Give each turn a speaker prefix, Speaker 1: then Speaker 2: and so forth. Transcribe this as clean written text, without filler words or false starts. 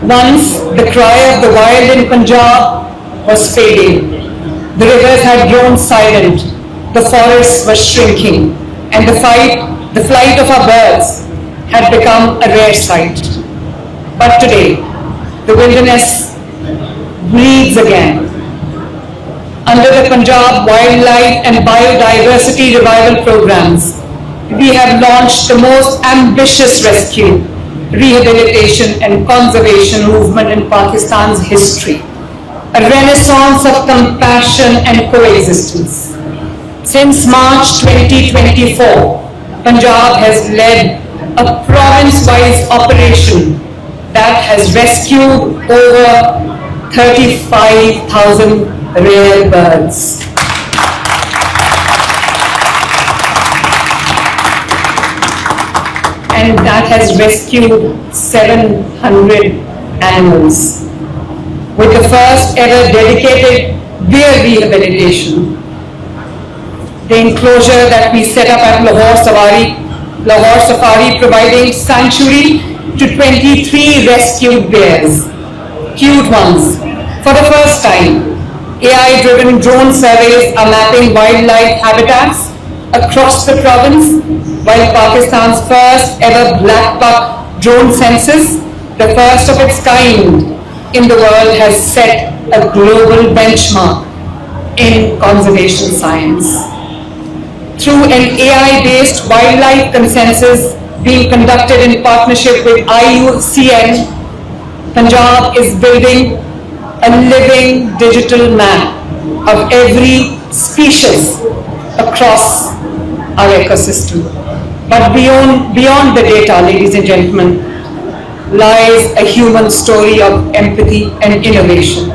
Speaker 1: Once the cry of the wild in Punjab was fading. The rivers had grown silent, the forests were shrinking, and the flight of our birds had become a rare sight. But today, the wilderness breathes again. Under the Punjab Wildlife and Biodiversity Revival programs, we have launched the most ambitious rescue, rehabilitation and conservation movement in Pakistan's history. A renaissance of compassion and coexistence. Since March 2024, Punjab has led a province-wise operation that has rescued over 35,000 rare birds. And that has rescued 700 animals. With the first ever dedicated deer rehabilitation, the enclosure that we set up at Lahore Safari providing sanctuary to 23 rescued bears, cute ones. For the first time, AI-driven drone surveys are mapping wildlife habitats across the province, while Pakistan's first ever black buck drone census, the first of its kind in the world, has set a global benchmark in conservation science. Through an AI-based wildlife consensus being conducted in partnership with IUCN, Punjab is building a living digital map of every species across our ecosystem. But beyond the data, ladies and gentlemen, lies a human story of empathy and innovation.